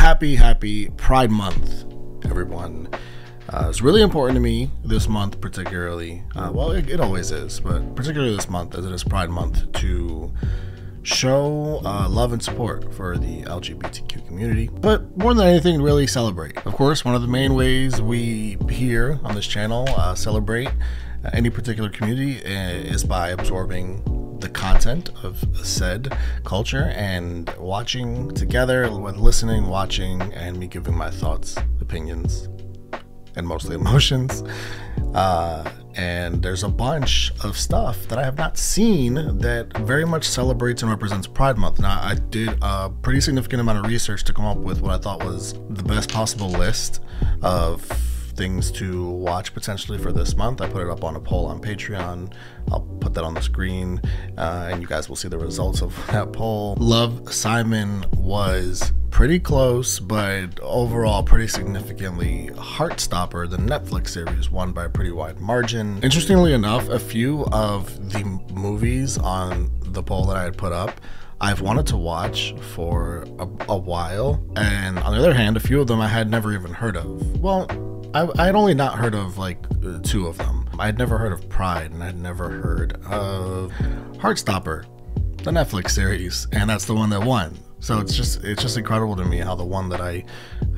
happy Pride Month, everyone. It's really important to me this month particularly. Well, it always is, but particularly this month as it is Pride Month, to show love and support for the LGBTQ community, but more than anything, really celebrate. Of course, one of the main ways we here on this channel celebrate any particular community is by absorbing the content of said culture and watching together, listening, watching, and me giving my thoughts, opinions, and mostly emotions. And there's a bunch of stuff that I have not seen that very much celebrates and represents Pride Month. Now, I did a pretty significant amount of research to come up with what I thought was the best possible list of things to watch potentially for this month. I put it up on a poll on Patreon. I'll put that on the screen, and you guys will see the results of that poll. Love, Simon was pretty close, but overall pretty significantly. Heartstopper, the Netflix series, won by a pretty wide margin. Interestingly enough, a few of the movies on the poll that I had put up I've wanted to watch for a while, and on the other hand, a few of them I had never even heard of. Well, I had only not heard of like two of them. I had never heard of Pride, and I'd never heard of Heartstopper, the Netflix series, and that's the one that won. So it's just incredible to me how the one that I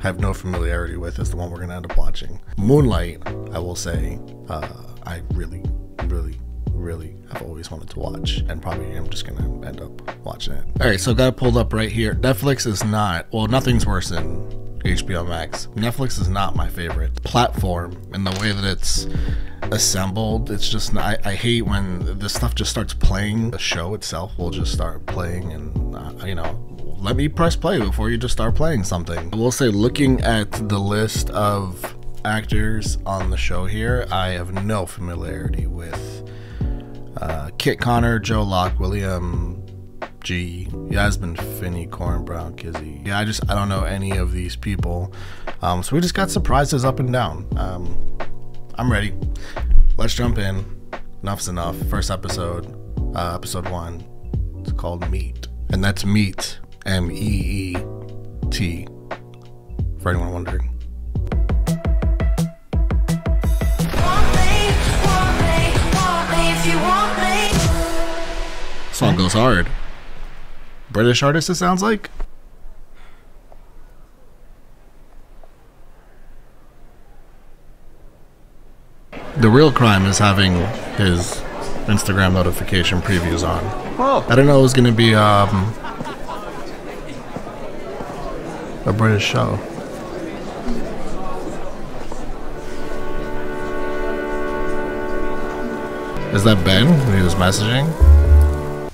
have no familiarity with is the one we're gonna end up watching. Moonlight, I will say, I really have always wanted to watch, and probably am just gonna end up watching it. All right, so got it pulled up right here. Netflix is not, well, nothing's worse than HBO Max. Netflix is not my favorite platform in the way that it's assembled. It's just, I hate when this stuff just starts playing. The show itself will just start playing, and you know, let me press play before you just start playing something. I will say, looking at the list of actors on the show here, I have no familiarity with Kit Connor, Joe Locke, William G, Yasmin Finney, Corin Brown, Kizzy. Yeah, I don't know any of these people. So we just got surprises up and down. I'm ready. Let's jump in. Enough's enough. First episode, episode 1. It's called Meet, and that's Meet, M-E-E-T, for anyone wondering. Song goes hard. British artist, it sounds like. The real crime is having his Instagram notification previews on. Oh. I didn't know it was gonna be a British show. Is that Ben when he was messaging?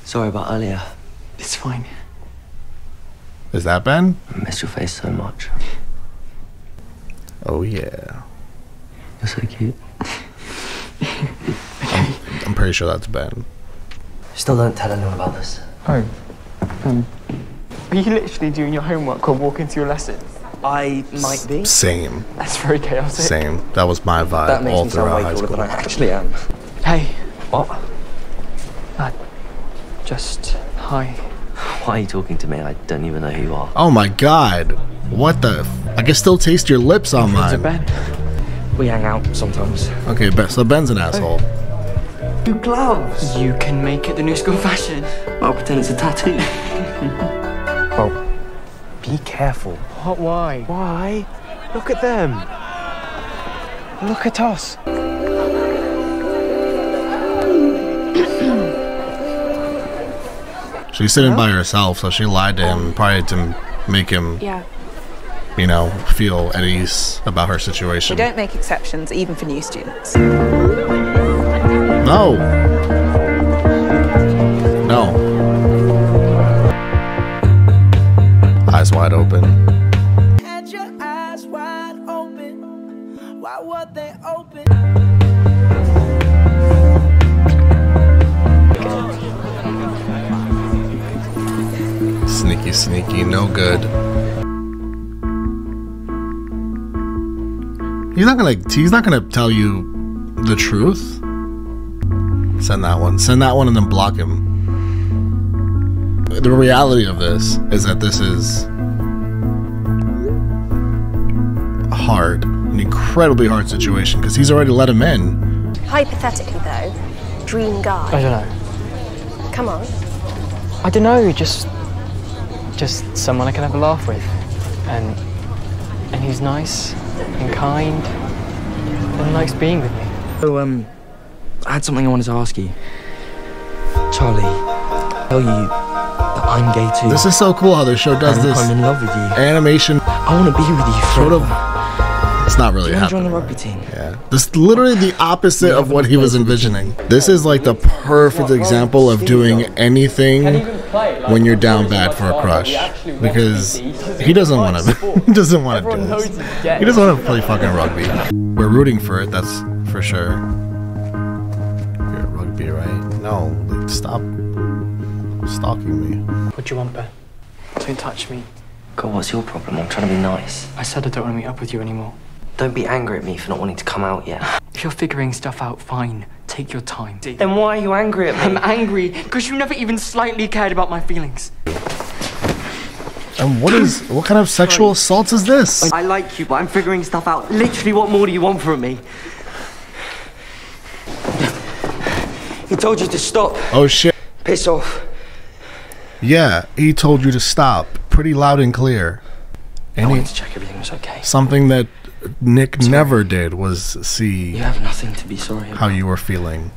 Sorry about earlier. It's fine. Is that Ben? I miss your face so much. Oh yeah. You're so cute. I'm pretty sure that's Ben. Still don't tell anyone about this. Oh. Are you literally doing your homework or walking to your lessons? I might be. Same. That's very chaotic. Same. That was my vibe That makes all me sound throughout way high cooler school. than I actually am. Hey. What? Just hi. Why are you talking to me? I don't even know who you are. Oh my god. What the I can still taste your lips on Friends mine. of Ben. We hang out sometimes. Okay, so Ben's an asshole. New gloves! You can make it the new school fashion. I'll pretend it's a tattoo. Well, be careful. What? Why? Why? Look at them. Look at us. She's sitting by herself, so she lied to him, probably to make him, you know, feel at ease about her situation. We don't make exceptions, even for new students. No. No. Eyes wide open. Had your eyes wide open. Why were they open? Sneaky, no good. He's not gonna tell you the truth. Send that one and then block him. The reality of this is that this is an incredibly hard situation, because he's already let him in. Hypothetically, though, dream guy. I don't know. Come on. I don't know, just someone I can have a laugh with. And he's nice and kind and likes being with me. So, I had something I wanted to ask you. Charlie, tell you that I'm gay too. This is so cool how the show does and this. I'm in love with you. Animation. I want to be with you Sort forever. of. It's not really Do you happening. join the rugby team? Yeah. This is literally the opposite of what he was envisioning. This is like the perfect example of doing anything when you're down bad for a crush, because he doesn't want to. He doesn't want to do this. He doesn't want to play fucking rugby. We're rooting for it. That's for sure. You're at rugby, right? No, like, stop stalking me. What do you want, Ben? Don't touch me. God, what's your problem? I'm trying to be nice. I said I don't want to meet up with you anymore. Don't be angry at me for not wanting to come out yet. If you're figuring stuff out, fine. Take your time. Then why are you angry at me? I'm angry because you never even slightly cared about my feelings. And what kind of sexual assault is this? I like you, but I'm figuring stuff out. Literally, what more do you want from me? He told you to stop. Oh shit. Piss off. Yeah, he told you to stop. Pretty loud and clear. I And wanted to check everything was okay. something that Nick never did was see You have nothing to be sorry about. how you were feeling.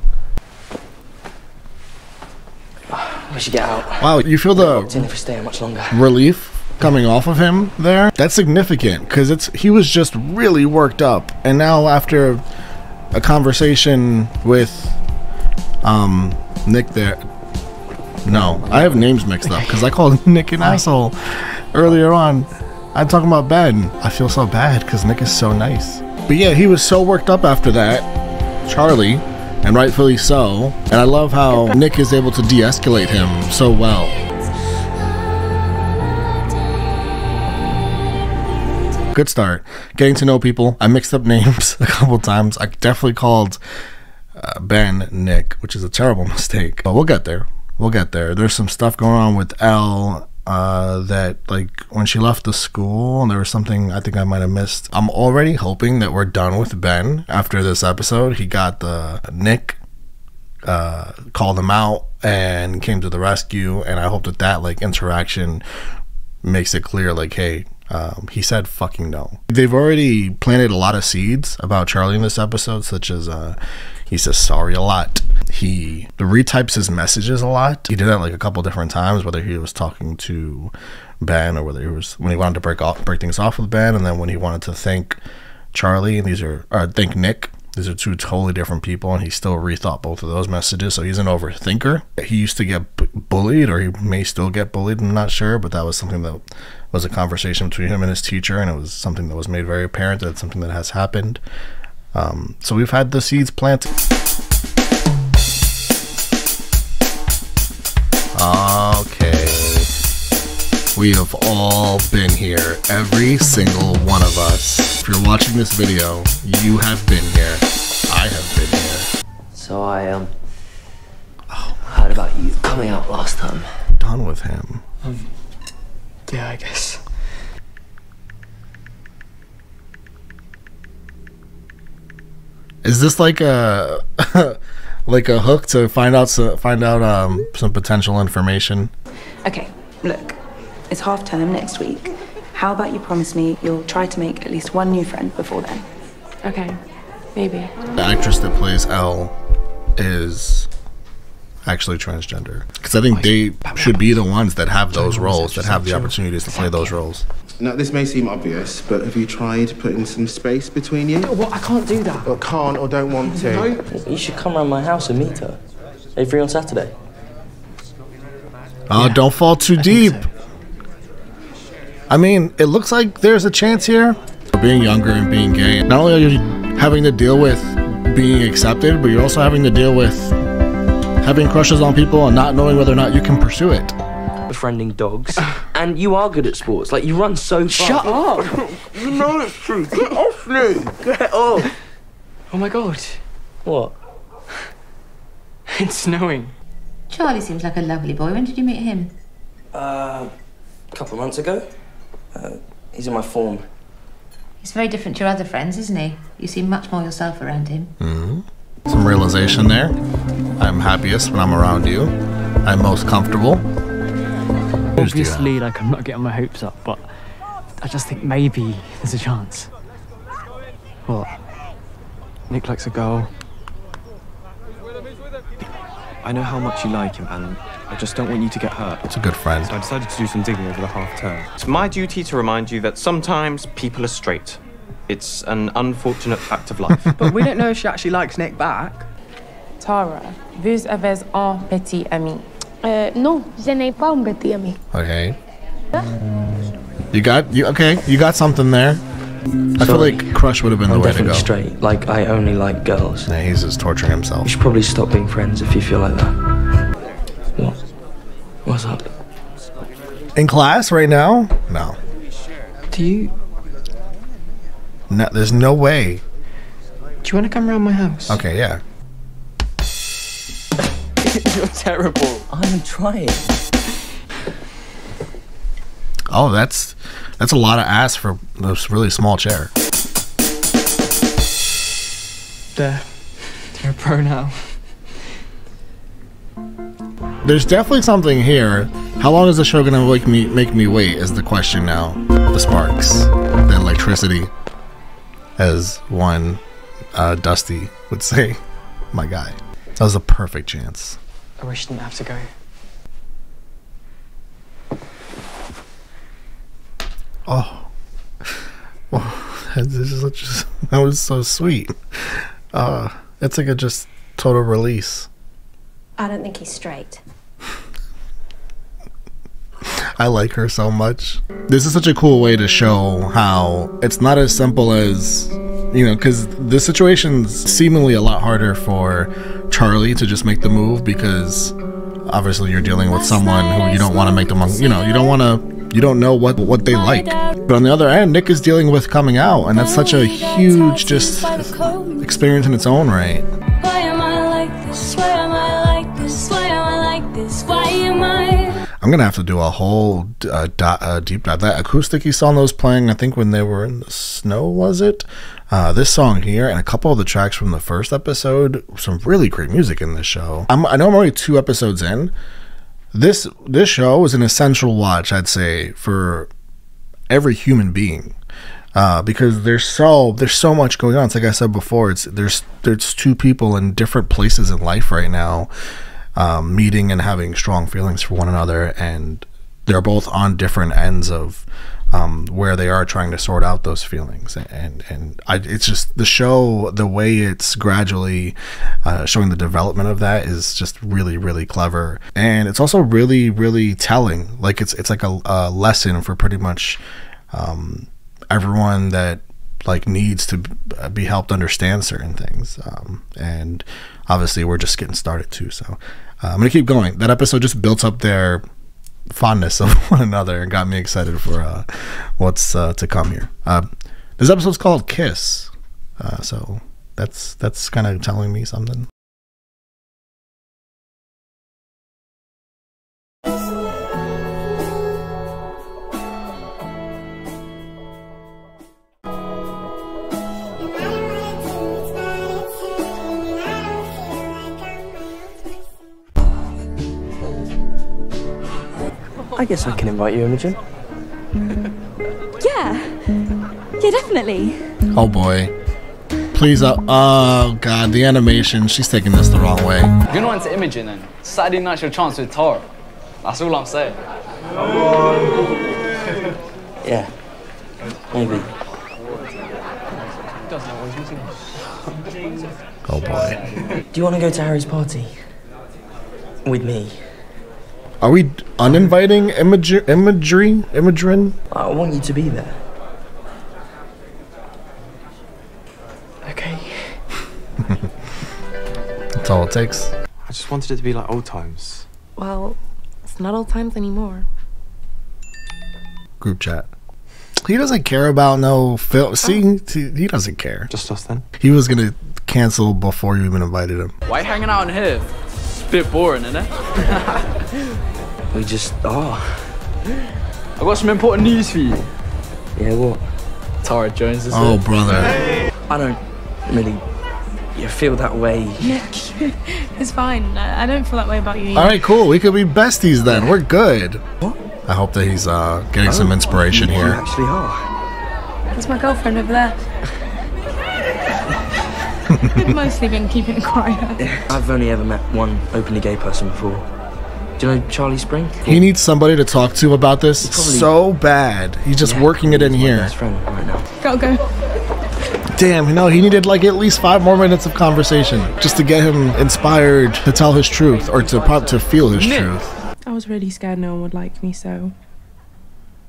We should get out. Wow, you feel Locked in the if we stay much longer. relief coming off of him there? That's significant, because he was just really worked up, and now after a conversation with Nick there. No, I have names mixed up because I called Nick an asshole earlier on. I'm talking about Ben. I feel so bad because Nick is so nice. But yeah, he was so worked up after that, Charlie, and rightfully so. And I love how Nick is able to de-escalate him so well. Good start. Getting to know people. I mixed up names a couple times. I definitely called Ben Nick, which is a terrible mistake. But we'll get there. We'll get there. There's some stuff going on with Elle that, like, when she left the school, and there was something I think I might have missed. I'm already hoping that we're done with Ben after this episode. He got the Nick called him out and came to the rescue, and I hope that like interaction makes it clear, like, hey, he said fucking no. They've already planted a lot of seeds about Charlie in this episode, such as he says sorry a lot. He retypes his messages a lot. He did that like a couple different times, whether he was talking to Ben or whether he was when he wanted to break things off with Ben, and then when he wanted to thank Charlie, and thank Nick. These are two totally different people, and he still rethought both of those messages. So he's an overthinker. He used to get bullied, or he may still get bullied, I'm not sure, but that was something that was a conversation between him and his teacher, and it was something that was made very apparent that it's something that has happened. So we've had the seeds planted. Okay. We have all been here, every single one of us. If you're watching this video, you have been here. I have been here. So I heard about you coming out last time. Done with him. Yeah, I guess. Is this like a like a hook to find out some potential information? Okay, look, it's half term next week. How about you promise me you'll try to make at least one new friend before then? Okay, maybe. The actress that plays Elle is actually transgender, because I think they should be the ones that have those roles, that have the opportunities to play those roles. Now, this may seem obvious, but have you tried putting some space between you? What? I can't do that. Or can't or don't want to? No. You should come around my house and meet her. Are you free on Saturday? Oh, don't fall too deep. So. I mean, it looks like there's a chance here. Being younger and being gay, not only are you having to deal with being accepted, but you're also having to deal with having crushes on people and not knowing whether or not you can pursue it. Befriending dogs. And you are good at sports. Like, you run so fast. Shut up! You know it's true. Get off me. Get off! Oh my god. What? It's snowing. Charlie seems like a lovely boy. When did you meet him? A couple of months ago. He's in my form. He's very different to your other friends, isn't he? You seem much more yourself around him. Mm-hmm. Some realization there. I'm happiest when I'm around you. I'm most comfortable. Obviously, like, I'm not getting my hopes up, but I just think maybe there's a chance. What? Nick likes a girl. I know how much you like him, and I just don't want you to get hurt. It's a good friend. So I decided to do some digging over the half term. It's my duty to remind you that sometimes people are straight. It's an unfortunate fact of life. But we don't know if she actually likes Nick back. Tara, vous avez un petit ami? Non, je n'ai pas un petit ami. Okay. You got something there. I feel like Crush would have been the way to go. I'm definitely straight. Like, I only like girls. Yeah, he's just torturing himself. You should probably stop being friends if you feel like that. What? What's up? In class right now? No. Do you... No, there's no way. Do you want to come around my house? Okay, yeah. You're terrible. I'm trying. Oh, that's a lot of ass for a really small chair. There. You're a pro now. There's definitely something here. How long is the show gonna make me wait is the question now. The sparks, the electricity, as one Dusty would say. My guy. That was a perfect chance. I wish I didn't have to go. Oh, that was so sweet. It's like a just total release. I don't think he's straight. I like her so much. This is such a cool way to show how it's not as simple as, you know, because the situation's seemingly a lot harder for Charlie to just make the move, because obviously you're dealing with someone who you don't want to make them, you know, you don't know what they like. But on the other end, Nick is dealing with coming out, and that's such a huge just experience in its own right. Why am I like this? Why am I like this? Why am I like this? Why am I? I'm gonna have to do a whole deep dive. That acoustic you saw those playing, I think when they were in the snow, was it? This song here and a couple of the tracks from the first episode. Some really great music in this show. I know I'm already 2 episodes in. This show is an essential watch, I'd say, for every human being, because there's so much going on. It's like I said before. There's 2 people in different places in life right now, meeting and having strong feelings for one another, and they're both on different ends of where they are trying to sort out those feelings. It's just the show, the way it's gradually showing the development of that is just really, really clever, and it's also really, really telling. Like it's like a lesson for pretty much everyone that like needs to be helped understand certain things, and obviously we're just getting started too. So I'm gonna keep going. That episode just built up their fondness of one another and got me excited for what's to come here. This episode's called Kiss, so that's kind of telling me something. I guess I can invite you, Imogen. Yeah, definitely. Oh boy, please! Oh god, the animation. She's taking this the wrong way. You're gonna want to Imogen, then Saturday night's your chance with Tara. That's all I'm saying. Yeah, maybe. Oh boy. Do you want to go to Harry's party? With me? Are we uninviting Imogen? I want you to be there. Okay. That's all it takes. I just wanted it to be like old times. Well, it's not old times anymore. Group chat. He doesn't care about no film. See, he doesn't care. Just us then. He was gonna cancel before you even invited him. Why are you hanging out in here? It's a bit boring, isn't it? We just are. I've got some important news for you. Yeah, what? Tara Jones is Oh, it? brother. I don't really feel that way. Nick, it's fine. I don't feel that way about you either. All right, cool. We could be besties then. We're good. What? I hope that he's getting some inspiration You here. actually are. That's my girlfriend over there. I've mostly been keeping it quiet. I've only ever met one openly gay person before. Do you know Charlie Spring? He needs somebody to talk to about this so bad. He's just working it in here. Best friend right now. Gotta go. Damn, he needed like at least 5 more minutes of conversation just to get him inspired to tell his truth or to feel his truth. I was really scared no one would like me, so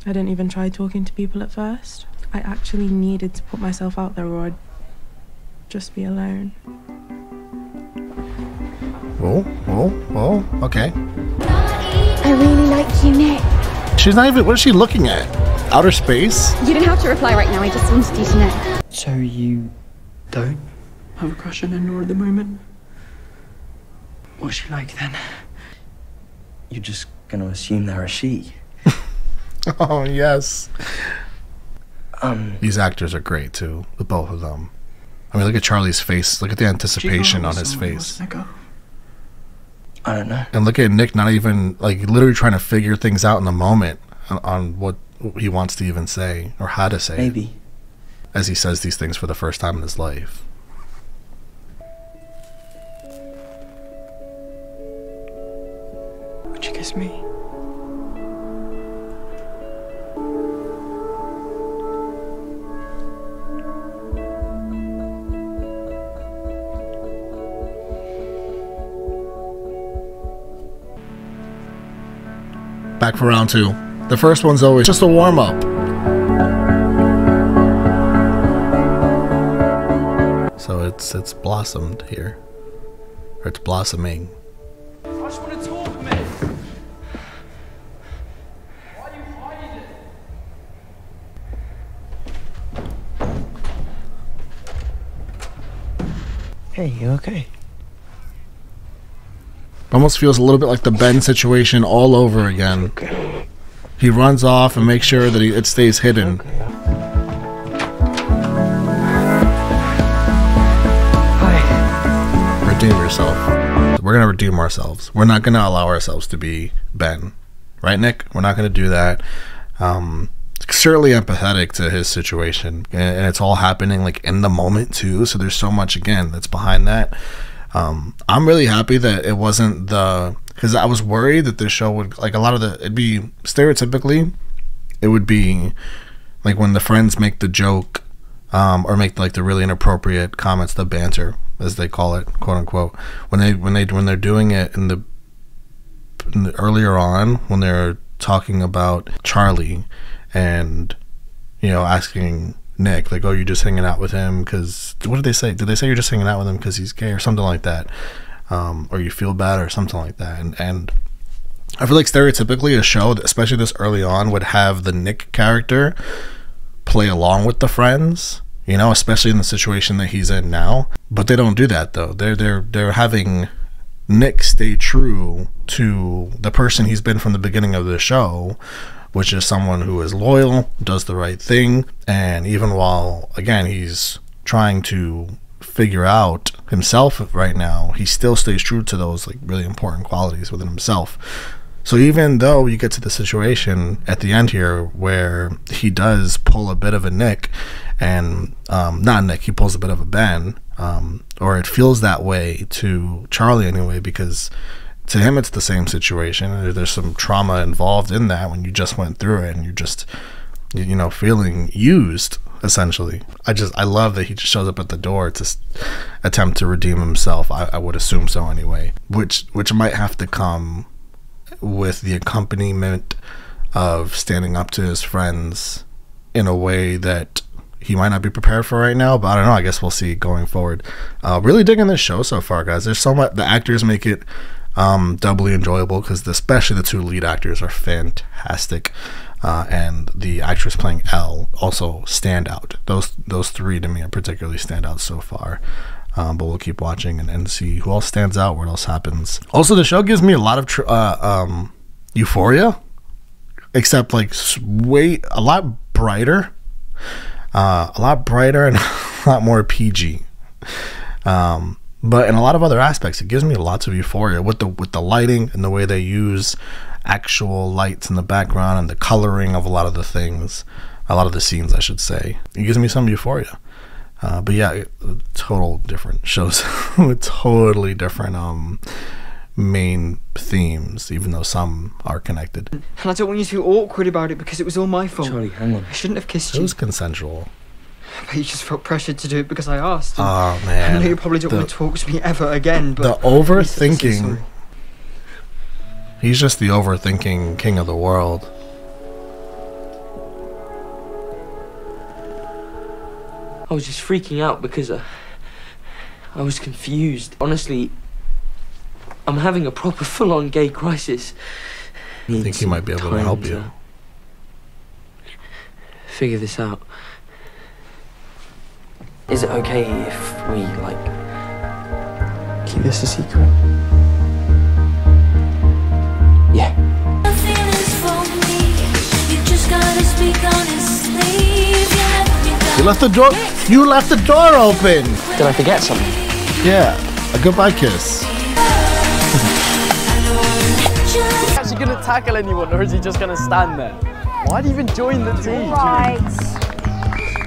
I didn't even try talking to people at first. I actually needed to put myself out there or I'd just be alone. Whoa, okay. I really like you, Nick. She's not even, what is she looking at? Outer space? You don't have to reply right now, I just wanted you to know. So you don't have a crush on Nora at the moment? What's she like then? You're just gonna assume they're a she. Oh, yes. These actors are great too, the both of them. I mean, look at Charlie's face. Look at the anticipation on his face. I don't know. And look at Nick not even, like, literally trying to figure things out in the moment on what he wants to even say or how to say Maybe. it. As he says these things for the first time in his life. Would you kiss me? Back for round 2. The first one's always just a warm-up. So it's blossomed here. Or it's blossoming. I just want to talk, man. Why are you hiding it? Hey, you okay? Almost feels a little bit like the Ben situation all over again. He runs off and makes sure that it stays hidden. Redeem yourself. We're gonna redeem ourselves. We're not gonna allow ourselves to be Ben, right, Nick? We're not gonna do that. Certainly empathetic to his situation, and it's all happening like in the moment too. So there's so much again that's behind that. I'm really happy that it wasn't because I was worried that this show would, like, a lot of it'd be stereotypically, it would be like when the friends make the joke, or make like the really inappropriate comments, the banter as they call it, quote unquote, when they're doing it in the earlier on when they're talking about Charlie and, you know, asking Nick, like, oh, you're just hanging out with him because, what did they say? Did they say you're just hanging out with him because he's gay or something like that? Or you feel bad or something like that? And I feel like stereotypically a show, especially this early on, would have the Nick character play along with the friends, you know, especially in the situation that he's in now. But they don't do that though. They're having Nick stay true to the person he's been from the beginning of the show, which is someone who is loyal, does the right thing, and even while, again, he's trying to figure out himself right now, he still stays true to those, like, really important qualities within himself. So even though you get to the situation at the end here where he does pull a bit of a Nick, and not Nick, he pulls a bit of a Ben, or it feels that way to Charlie anyway, because to him it's the same situation. There's some trauma involved in that when you just went through it and you're just, you know, feeling used essentially. I love that he just shows up at the door to attempt to redeem himself. I would assume so anyway, which might have to come with the accompaniment of standing up to his friends in a way that he might not be prepared for right now, but I don't know, I guess we'll see going forward. Really digging this show so far, guys. There's so much. The actors make it doubly enjoyable because especially the 2 lead actors are fantastic, and the actress playing Elle also stand out. Those 3 to me are particularly stand out so far, but we'll keep watching and see who else stands out, what else happens. Also, the show gives me a lot of Euphoria, except like a lot brighter. a lot brighter and a lot more PG. But in a lot of other aspects, it gives me lots of euphoria with the lighting and the way they use actual lights in the background and the coloring of a lot of the things, a lot of the scenes, I should say. It gives me some euphoria. But yeah, total different shows with totally different main themes, even though some are connected. And I don't want you to feel awkward about it because it was all my fault. Charlie, hang on. I shouldn't have kissed It you. was consensual. But you just felt pressured to do it because I asked. Oh man, I know you probably don't want to talk to me ever again, but the overthinking. He's just the overthinking king of the world. I was just freaking out because I was confused. Honestly, I'm having a proper full-on gay crisis. I think he might be able to help you. Figure this out. Is it okay if we, like, keep this a secret? Yeah. You left the door. You left the door open. Did I forget something? Yeah, a goodbye kiss. Is he gonna tackle anyone, or is he just gonna stand there? Why do you even join the team? Right.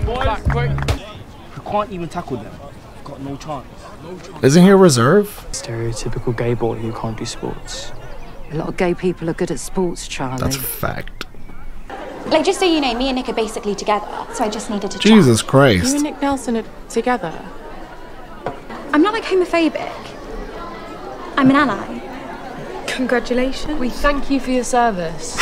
Boys, quick. We can't even tackle them. We've got no chance. Isn't he a reserve? Stereotypical gay boy who can't do sports. A lot of gay people are good at sports, Charlie. That's a fact. Like, just so you know, me and Nick are basically together, so I just needed to Jesus chat. Christ. You and Nick Nelson are together? I'm not, like, homophobic. I'm an ally. Congratulations. We thank you for your service.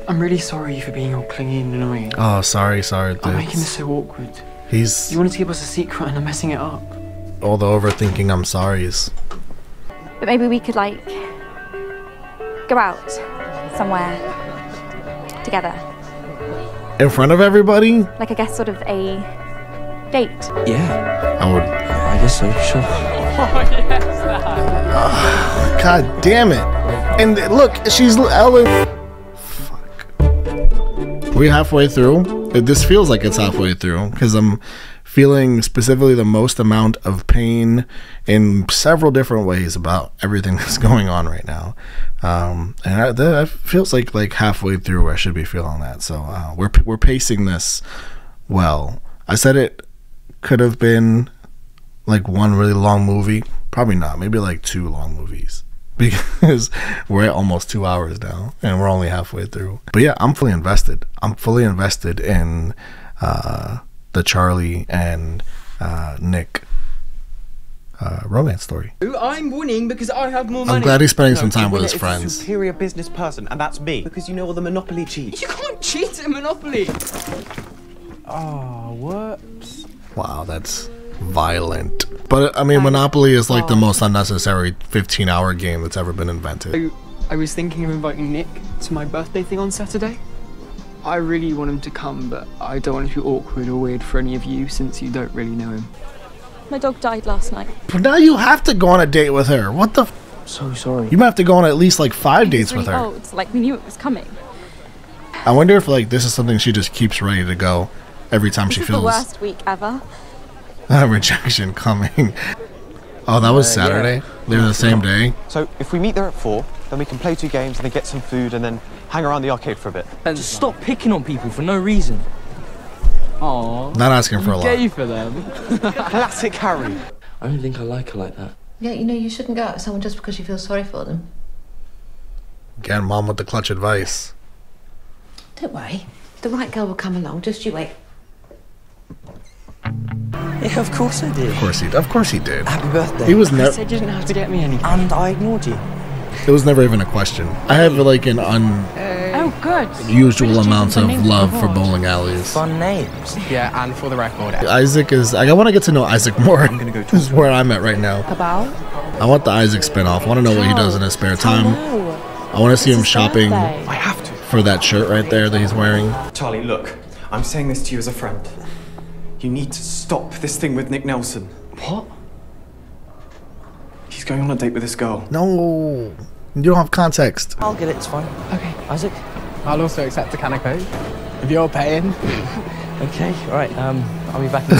I'm really sorry for being all clingy and annoying. Oh, sorry, dude. I'm making this so awkward. He's... You wanted to keep us a secret and I'm messing it up. all the overthinking I'm sorry's. But maybe we could, like, go out somewhere together. In front of everybody? Like, I guess sort of a date. Yeah. I would... I guess so, sure. Oh, yes, that. God damn it. And look, she's Ellen. We're halfway through. This feels like it's halfway through because I'm feeling specifically the most amount of pain in several different ways about everything that's going on right now. And that feels like halfway through I should be feeling that. So we're pacing this well. I said it could have been like one really long movie. Probably not. Maybe like 2 long movies. Because we're at almost 2 hours now and we're only halfway through. But yeah, I'm fully invested. I'm fully invested in the Charlie and Nick romance story. I'm winning because I have more money. I'm glad he's spending some time with his It's friends. a superior business person, and that's me. Because you know all the Monopoly cheats. You can't cheat at Monopoly. Oh, whoops. Wow, that's violent. But I mean, Monopoly is like the most unnecessary 15-hour game that's ever been invented. I was thinking of inviting Nick to my birthday thing on Saturday. I really want him to come, but I don't want it to be awkward or weird for any of you since you don't really know him. My dog died last night. But now you have to go on a date with her. What the? So sorry. You might have to go on at least like 5 dates with her. Old. Like, we knew it was coming. I wonder if like this is something she just keeps ready to go every time she This is the feels worst week ever. rejection coming. Oh, that was Saturday? They were the same day? So if we meet there at 4, then we can play 2 games and then get some food and then hang around the arcade for a bit. And just stop picking on people for no reason. Aww. Not asking for a lot. Gay for them. Classic Harry. I don't think I like her like that. Yeah, you know, you shouldn't go out with someone just because you feel sorry for them. Again, mom with the clutch advice. Don't worry. The right girl will come along. Just you wait. Yeah, of course I did. Of course he did. Happy birthday. He was I never. said you didn't have to get me anything. And I ignored you. It was never even a question. I have like an unusual amount of love for bowling alleys. Fun names. Yeah, and for the record, Isaac is. I want to get to know Isaac more. I'm gonna go. This is where I'm at right now. About? I want the Isaac spinoff. I want to know what he does in his spare time. I want to see him shopping. I have to. For that shirt right there that he's wearing. Charlie, look. I'm saying this to you as a friend. You need to stop this thing with Nick Nelson. What? He's going on a date with this girl. No, you don't have context. I'll get it, it's fine. Okay. Isaac? I'll also accept a can of Coke. If you're paying. Okay, alright, I'll be back in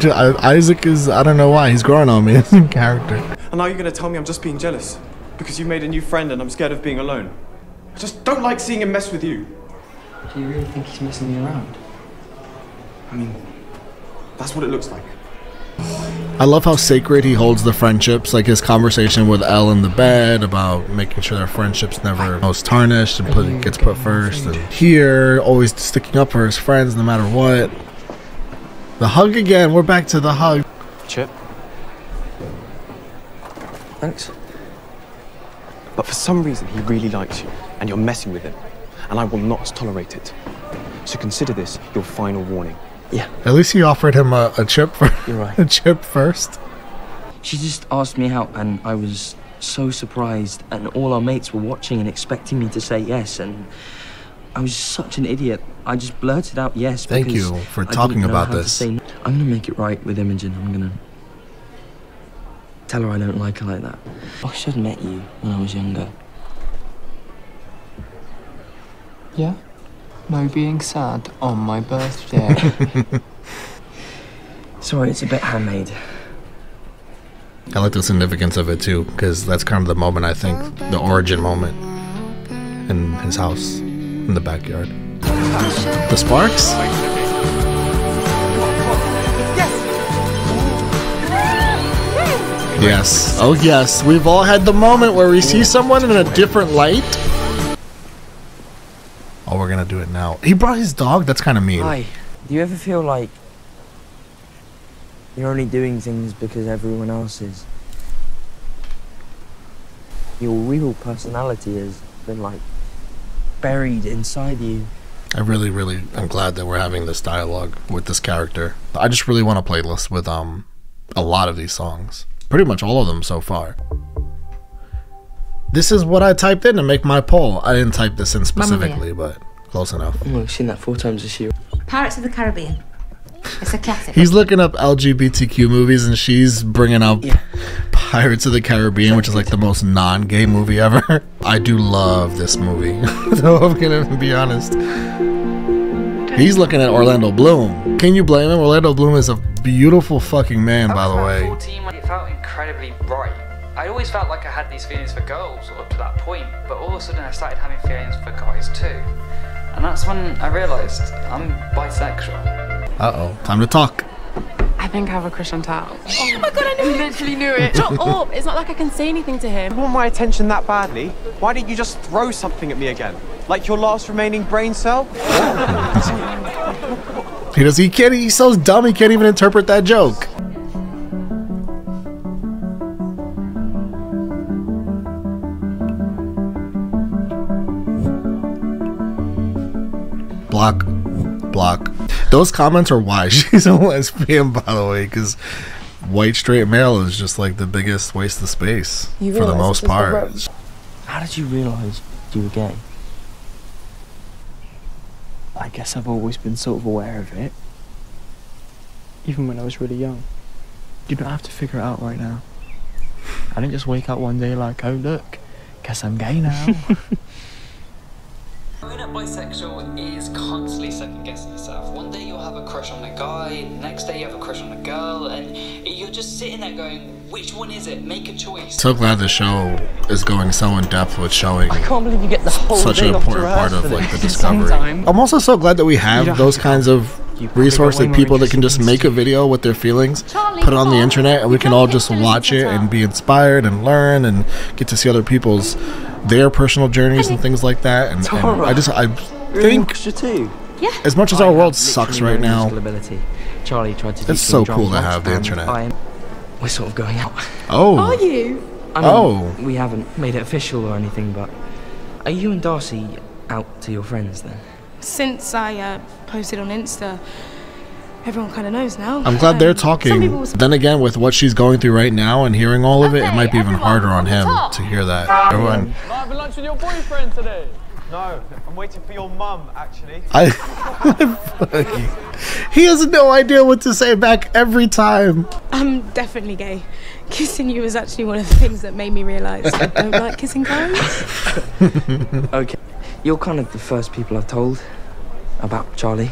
Dude, Isaac is, I don't know why, he's growing on me as a character. And now you're going to tell me I'm just being jealous because you made a new friend and I'm scared of being alone. I just don't like seeing him mess with you. Do you really think he's messing me around? I mean, that's what it looks like. I love how sacred he holds the friendships, like his conversation with Elle in the bed about making sure their friendship's never most tarnished and gets put first. And here, always sticking up for his friends no matter what. The hug again, we're back to the hug. Chip. Thanks. But for some reason, he really likes you, and you're messing with him. And I will not tolerate it. So consider this your final warning. Yeah. At least he offered him a chip for You're right. a chip first. She just asked me out and I was so surprised, and all our mates were watching and expecting me to say yes, and I was such an idiot. I just blurted out yes. Thank you for talking about this. I'm gonna make it right with Imogen. I'm gonna tell her I don't like her like that. I should have met you when I was younger. Yeah? No being sad on my birthday. Sorry, it's a bit handmade. I like the significance of it too, because that's kind of the moment, I think, the origin moment in his house, in the backyard. The sparks? Yes. Oh yes, we've all had the moment where we see someone in a different light. Oh, we're gonna do it now. He brought his dog? That's kind of mean. Hi. Do you ever feel like you're only doing things because everyone else is? Your real personality has been like buried inside you. I really am glad that we're having this dialogue with this character. I just really want a playlist with a lot of these songs. Pretty much all of them so far. This is what I typed in to make my poll. I didn't type this in specifically, but close enough. Oh, I've seen that 4 times this year. Pirates of the Caribbean. It's a classic. He's looking up LGBTQ movies and she's bringing up Pirates of the Caribbean, which is like the most non-gay movie ever. I do love this movie, though I'm gonna be honest. He's looking at Orlando Bloom. Can you blame him? Orlando Bloom is a beautiful fucking man, by the way. 14 when it felt incredibly right. I always felt like I had these feelings for girls up to that point, but all of a sudden I started having feelings for guys too. And that's when I realised I'm bisexual. Uh-oh, time to talk. I think I have a crush on Tal. Oh my god, I knew it! Literally knew it. Shut up! It's not like I can say anything to him. You want my attention that badly? Why didn't you just throw something at me again? Like your last remaining brain cell? He's so dumb he can't even interpret that joke. Block. Those comments are why she's a lesbian, by the way, because white straight male is just like the biggest waste of space for the most part. How did you realise you were gay? I guess I've always been sort of aware of it. Even when I was really young. You don't have to figure it out right now. I didn't just wake up one day like, oh look, guess I'm gay now. Growing up bisexual is constantly second guessing yourself. One day you'll have a crush on a guy, next day you have a crush on a girl, and you're just sitting there going, which one is it? Make a choice. So glad the show is going so in depth with showing I can't believe you get the whole such an important part of like the discovery. I'm also so glad that we have those kinds of resources, like people that can just make a video with their feelings, put it on the internet, and we can all just watch it and be inspired and learn and get to see other people's their personal journeys and things like that. And I think as much as our world sucks right now, Charlie tried to it's so cool to have the internet. We're sort of going out. Oh. Are you? I mean, we haven't made it official or anything, but are you and Darcy out to your friends then? Since I posted on Insta, everyone kind of knows now. I'm glad they're talking. Then again, with what she's going through right now and hearing all of it, it might be even harder on him to hear that. Everyone. Having lunch with your boyfriend today? No, I'm waiting for your mum, actually. He has no idea what to say back every time. I'm definitely gay. Kissing you was actually one of the things that made me realise I don't like kissing guys. Okay, you're kind of the first people I've told about Charlie.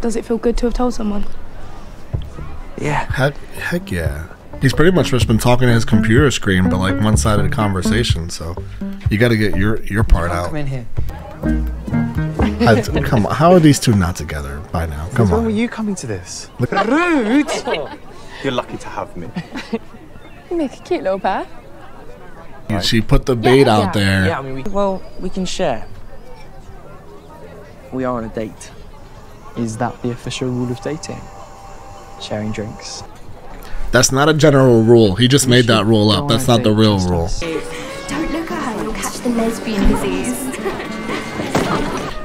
Does it feel good to have told someone? Yeah. Heck yeah. He's pretty much just been talking to his computer screen, but like one-sided conversation. So you got to get your part out. Come in here. Come on, how are these two not together by now? Come When on. were you coming to this? Rude! You're lucky to have me. You make a cute little pair. She put the bait out there. Yeah, I mean, we can share. We are on a date. Is that the official rule of dating? Sharing drinks? That's not a general rule. He just made that rule up. That's not the real rule. Don't look at her, you'll catch the lesbian disease.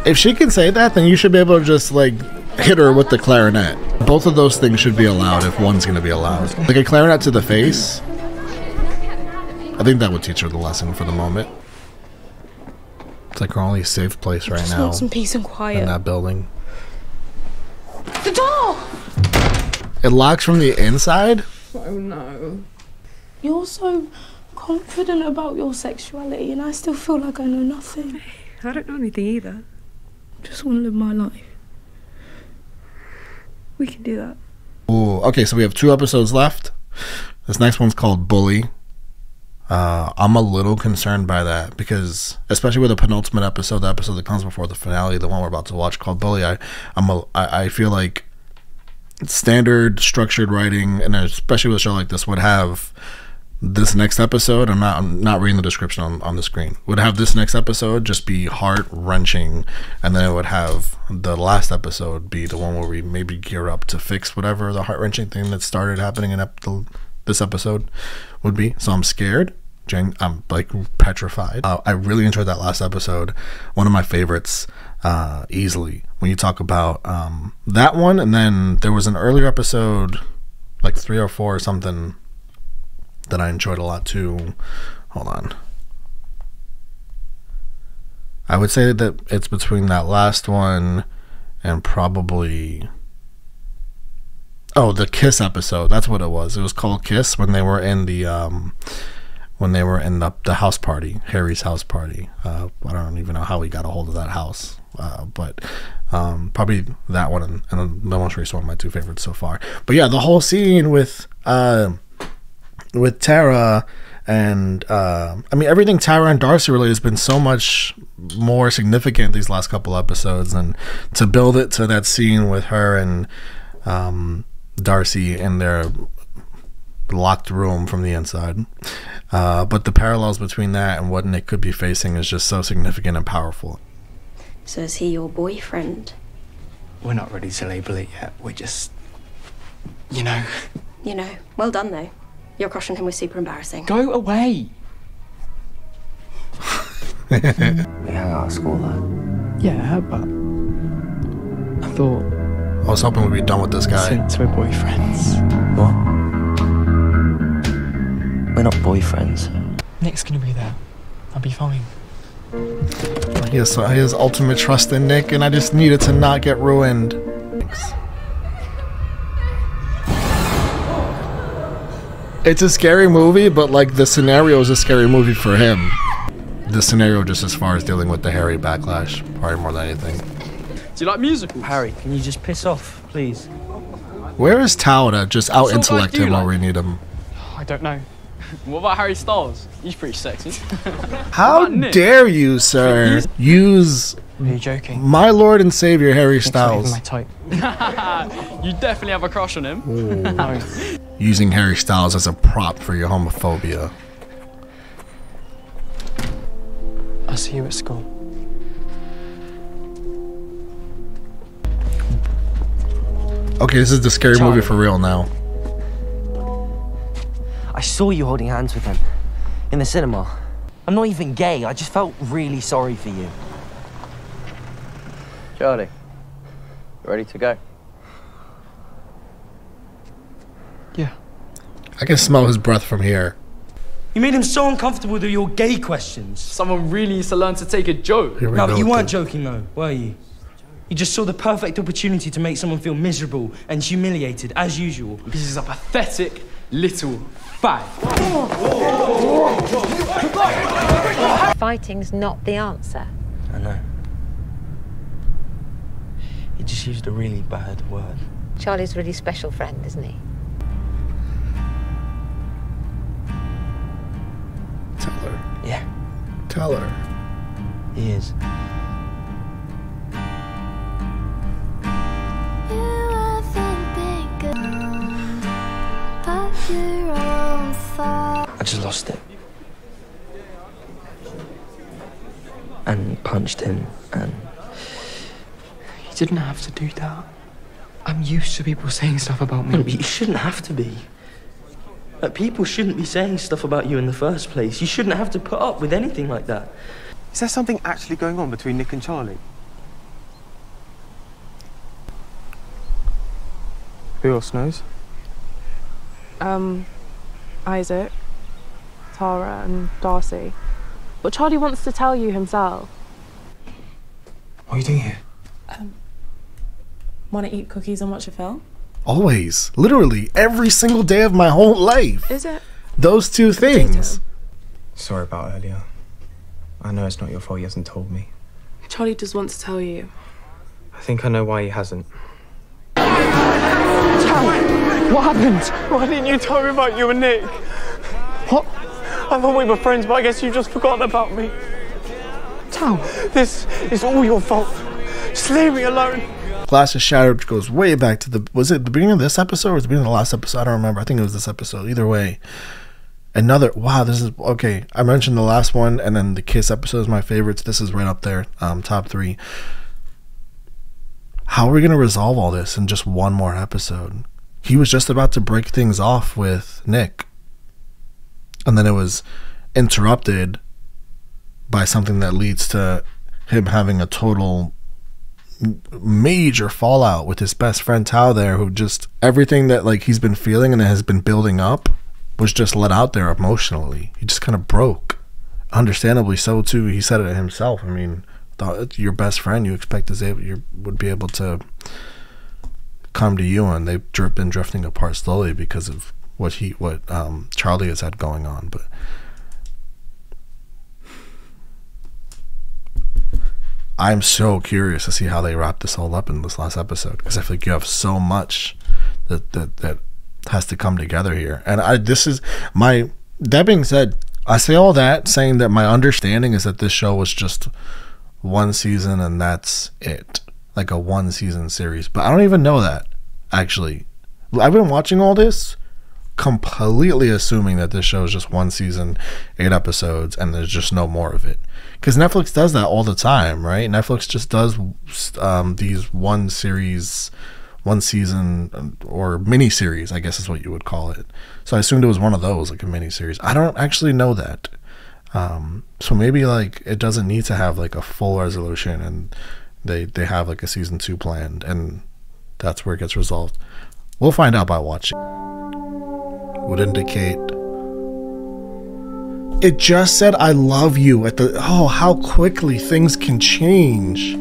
If she can say that, then you should be able to just like hit her with the clarinet. Both of those things should be allowed if one's going to be allowed. Like a clarinet to the face. I think that would teach her the lesson for the moment. It's like her only safe place right now. Want some peace and quiet. In that building. The door! It locks from the inside? Oh no. You're so confident about your sexuality and I still feel like I know nothing. I don't know anything either. Just want to live my life. We can do that. Ooh, okay, so we have 2 episodes left. This next one's called Bully. I'm a little concerned by that because, especially with the penultimate episode, the episode that comes before the finale, the one we're about to watch called Bully, I feel like standard structured writing, and especially with a show like this, would have this next episode. I'm not reading the description on the screen. Would have this next episode just be heart wrenching, and then it would have the last episode be the one where we maybe gear up to fix whatever the heart wrenching thing that started happening in this episode would be. So I'm scared. I'm like petrified. I really enjoyed that last episode. One of my favorites, easily. When you talk about that one, and then there was an earlier episode, like 3 or 4 or something, that I enjoyed a lot too. Hold on. I would say that it's between that last one and probably the Kiss episode. That's what it was. It was called Kiss when they were in the house party, Harry's house party. I don't even know how he got a hold of that house, but probably that one and the most recent one, my 2 favorites so far. But yeah, the whole scene with Tara and I mean, everything Tara and Darcy related has been so much more significant these last couple episodes, and to build it to that scene with her and Darcy in their locked room from the inside, but the parallels between that and what Nick could be facing is just so significant and powerful. So is he your boyfriend? We're not ready to label it yet. We're just, you know. Well done though. Your crush on him was super embarrassing. Go away. We hang out at school though. Yeah, but I thought I was hoping we'd be done with this guy. Since we're boyfriends. What? We're not boyfriends. Nick's gonna be there. I'll be fine. He has ultimate trust in Nick, and I just need it to not get ruined. Thanks. It's a scary movie, but like the scenario is a scary movie for him. The scenario just as far as dealing with the Harry backlash, probably more than anything. Do you like musicals? Harry, can you just piss off, please? Where is Tao to just out-intellect him while we need him? I don't know. What about Harry Styles? He's pretty sexy. How dare you, sir, use Are you joking? my Lord and Savior Harry Nick's not even Styles. my type. You definitely have a crush on him. No. Using Harry Styles as a prop for your homophobia. I'll see you at school. Okay, this is the scary movie for real now. I saw you holding hands with him in the cinema. I'm not even gay. I just felt really sorry for you. Charlie, ready to go? Yeah. I can smell his breath from here. You made him so uncomfortable with your gay questions. Someone really needs to learn to take a joke. No, but you weren't joking though, were you? You just saw the perfect opportunity to make someone feel miserable and humiliated, as usual. This is a pathetic little 5. Fighting's not the answer. I know. He just used a really bad word. Charlie's a really special friend, isn't he? Tell her. Yeah. Tell her. He is. I just lost it. And punched him, and... You didn't have to do that. I'm used to people saying stuff about me. No, but you shouldn't have to be. Like, people shouldn't be saying stuff about you in the first place. You shouldn't have to put up with anything like that. Is there something actually going on between Nick and Charlie? Who else knows? Isaac, Tara and Darcy. But Charlie wants to tell you himself. What are you doing here? Want to eat cookies and watch a film? Always. Literally every single day of my whole life. Is it? Those two things. Sorry about earlier. I know it's not your fault he hasn't told me. Charlie just wants to tell you. I think I know why he hasn't. What happened? Why didn't you tell me about you and Nick? What? I thought we were friends, but I guess you just forgotten about me. Tao. This is all your fault. Just leave me alone. Glass is Shattered goes way back to the... Was it the beginning of this episode or was it the beginning of the last episode? I don't remember. I think it was this episode. Either way. Another... Wow, this is... Okay, I mentioned the last one and then the Kiss episode is my favorites. This is right up there. Top 3. How are we going to resolve all this in just one more episode? He was just about to break things off with Nick. And then it was interrupted by something that leads to him having a total major fallout with his best friend Tao there, who just everything that like he's been feeling and has been building up was just let out there emotionally. He just kind of broke. Understandably so too. He said it himself. I mean, your best friend, you expect would be able to come to you, and they've been drifting apart slowly because of what Charlie has had going on. But I'm so curious to see how they wrap this all up in this last episode, because I feel like you have so much that has to come together here. And that being said, I say all that saying that my understanding is that this show was just one season and that's it, like a one season series. But I don't even know that, actually. I've been watching all this completely assuming that this show is just one season, 8 episodes, and there's just no more of it. Because Netflix does that all the time, right? Netflix just does these one season or mini series, I guess is what you would call it. So I assumed it was one of those, like a mini series. I don't actually know that. So maybe like it doesn't need to have like a full resolution, and they have like a season 2 planned, and that's where it gets resolved. We'll find out by watching. Would indicate it just said I love you at the... Oh, how quickly things can change.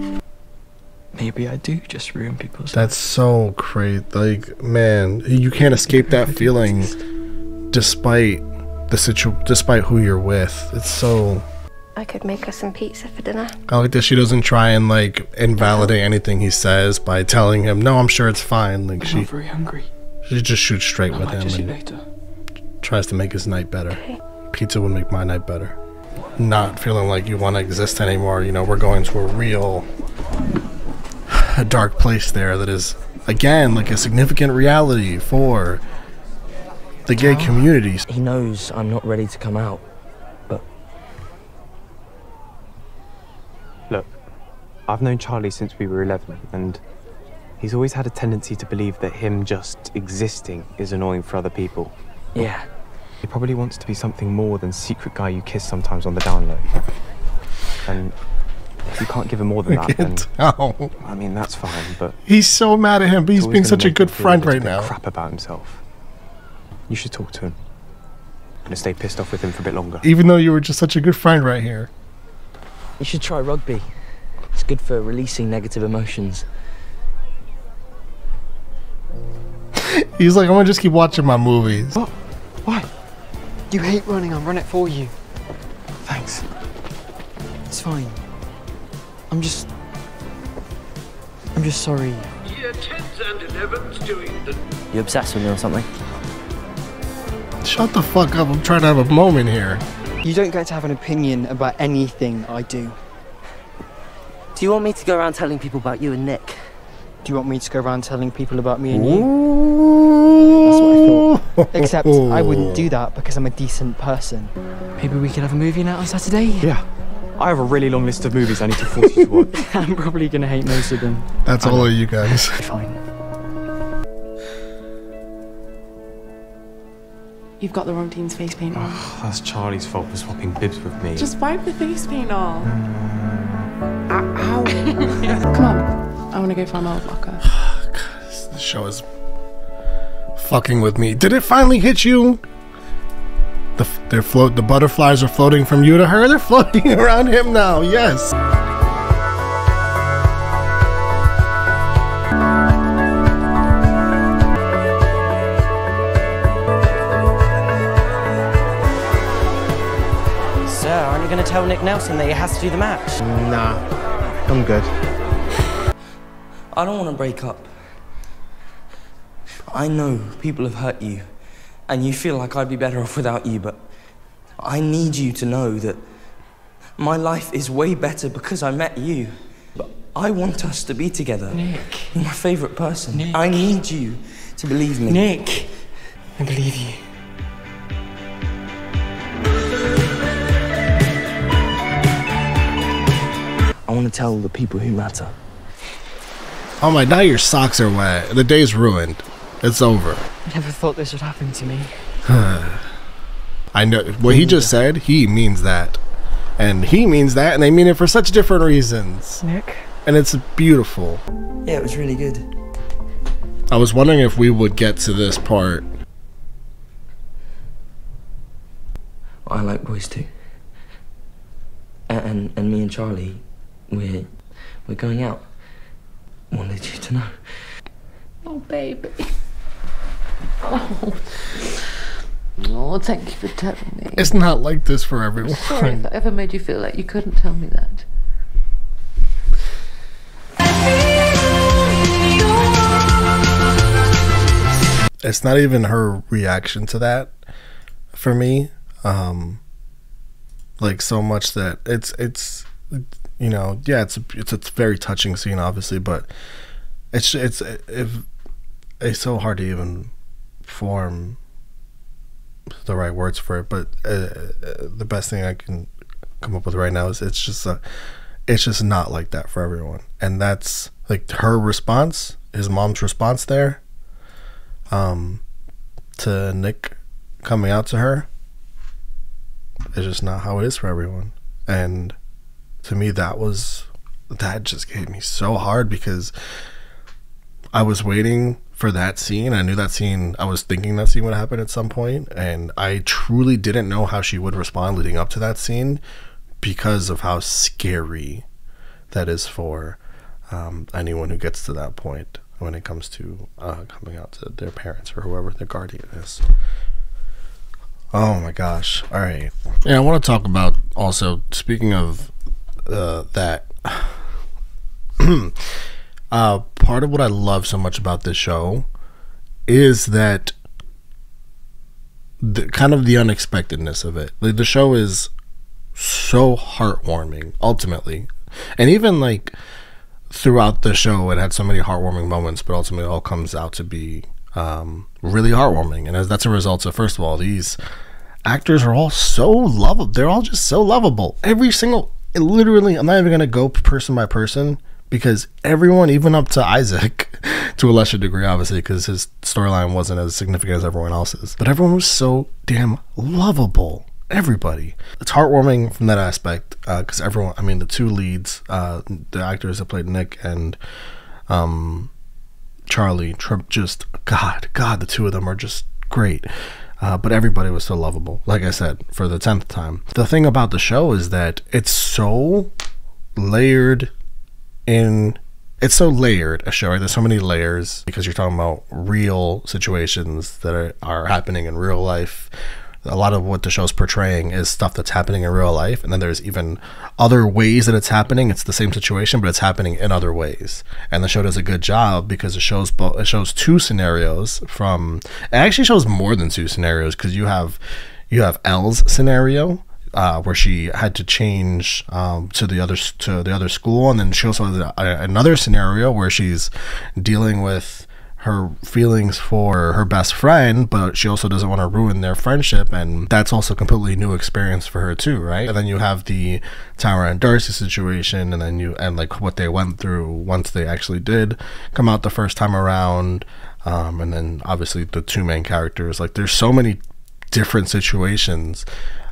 Maybe I do just ruin people's... That's so great. Like, man, you can't escape that feeling despite despite who you're with. It's so... I could make us some pizza for dinner. I like that she doesn't try and like invalidate anything he says by telling him, no, I'm sure it's fine. Like, I'm not very hungry. She just shoots straight with him just eat and later. tries to make his night better. Okay. Pizza would make my night better. Not feeling like you want to exist anymore. You know, we're going to a dark place there that is, again, like a significant reality for the gay community. He knows I'm not ready to come out, but... Look, I've known Charlie since we were 11, and he's always had a tendency to believe that him just existing is annoying for other people. Yeah. He probably wants to be something more than secret guy you kiss sometimes on the down low. And if you can't give him more than that, then... I mean, that's fine, but... He's so mad at him, but he's being such a good friend right now. Crap about himself. You should talk to him. And stay pissed off with him for a bit longer. Even though you were just such a good friend right here. You should try rugby. It's good for releasing negative emotions. He's like, I'm gonna just keep watching my movies. What? Why? You hate running, I'll run it for you. Thanks. It's fine. I'm just sorry. Year 10s and 11s doing the... You obsessed with me or something? Shut the fuck up. I'm trying to have a moment here. You don't get to have an opinion about anything I do. Do you want me to go around telling people about you and Nick? Do you want me to go around telling people about me and you? That's what I thought. Except I wouldn't do that because I'm a decent person. Maybe we could have a movie night on Saturday? Yeah. I have a really long list of movies I need to force you to watch. I'm probably gonna hate most of them. That's all of you guys. Fine. You've got the wrong team's face paint on. Oh, that's Charlie's fault for swapping bibs with me. Just wipe the face paint off. Ow. Come on. I want to go find my old locker. God, this show is fucking with me. Did it finally hit you? The butterflies are floating from you to her. They're floating around him now. Yes. Sir, aren't you going to tell Nick Nelson that he has to do the match? Nah, I'm good. I don't want to break up. I know people have hurt you, and you feel like I'd be better off without you, but I need you to know that my life is way better because I met you. But I want us to be together. Nick. You're my favourite person. Nick. I need you to believe me. Nick. I believe you. I want to tell the people who matter. Oh my, now your socks are wet. The day's ruined. It's over. I never thought this would happen to me. I know what he just said. He means that, and he means that, and they mean it for such different reasons. Nick, and it's beautiful. Yeah, it was really good. I was wondering if we would get to this part. I like boys too. And me and Charlie, we're going out. Wanted you to know. Oh, baby. Oh, thank you for telling me. It's not like this for everyone. Sorry if I ever made you feel like you couldn't tell me that. It's not even her reaction to that for me. Like so much that it's you know, yeah, it's a very touching scene, obviously, but it's so hard to even form the right words for it. But the best thing I can come up with right now is it's just not like that for everyone, and that's like her response, his mom's response there, to Nick coming out to her. It's just not how it is for everyone, and to me that just hit me so hard because I was waiting for that scene. I knew that scene, I was thinking that scene would happen at some point, and I truly didn't know how she would respond leading up to that scene because of how scary that is for anyone who gets to that point when it comes to coming out to their parents or whoever their guardian is. Oh my gosh. All right. Yeah, I want to talk about also, speaking of that, part of what I love so much about this show is that the kind of the unexpectedness of it. Like, the show is so heartwarming ultimately, and even like throughout the show it had so many heartwarming moments, but ultimately it all comes out to be really heartwarming. And as that's a result of, first of all, these actors are all so lovable. They're all just so lovable. Every single, literally, I'm not even gonna go person by person because everyone, even up to Isaac, to a lesser degree obviously because his storyline wasn't as significant as everyone else's, but everyone was so damn lovable. Everybody. It's heartwarming from that aspect because everyone, I mean, the two leads, the actors that played Nick and Charlie, just God, the two of them are just great. But everybody was so lovable, like I said, for the 10th time. The thing about the show is that it's so layered it's so layered, a show, right? There's so many layers because you're talking about real situations that are happening in real life, a lot of what the show's portraying is stuff that's happening in real life, and then there's even other ways that it's happening. It's the same situation, but it's happening in other ways. And the show does a good job because it shows two scenarios it actually shows more than two scenarios, because you have Elle's scenario, where she had to change to the other school, and then she also has another scenario where she's dealing with her feelings for her best friend, but she also doesn't want to ruin their friendship, and that's also a completely new experience for her too, right? And then you have the Tara and Darcy situation, and then like what they went through once they actually did come out the first time around, and then obviously the two main characters. Like, there's so many different situations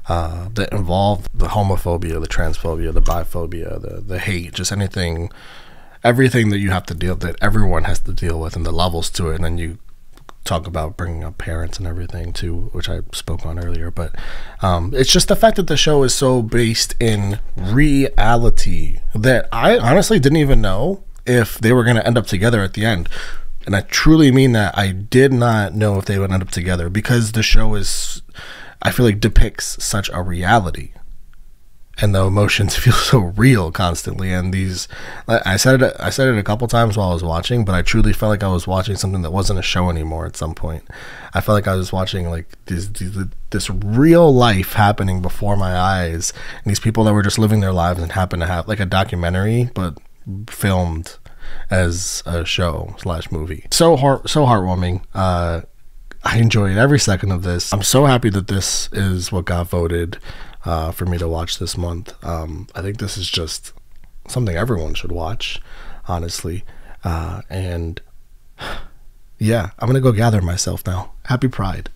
that involve the homophobia, the transphobia, the biphobia, the hate, just everything that you have to that everyone has to deal with, and the levels to it. And then you talk about bringing up parents and everything too, which I spoke on earlier. But it's just the fact that the show is so based in reality that I honestly didn't even know if they were going to end up together at the end. And I truly mean that. I did not know if they would end up together, because the show I feel like depicts such a reality, and the emotions feel so real constantly. And I said it a couple times while I was watching, but I truly felt like I was watching something that wasn't a show anymore at some point. I felt like I was watching like this real life happening before my eyes, and these people that were just living their lives and happened to have like a documentary, but filmed as a show / movie. So heartwarming. I enjoyed every second of this. I'm so happy that this is what got voted for me to watch this month. I think this is just something everyone should watch, honestly. And yeah, I'm gonna go gather myself now. Happy Pride.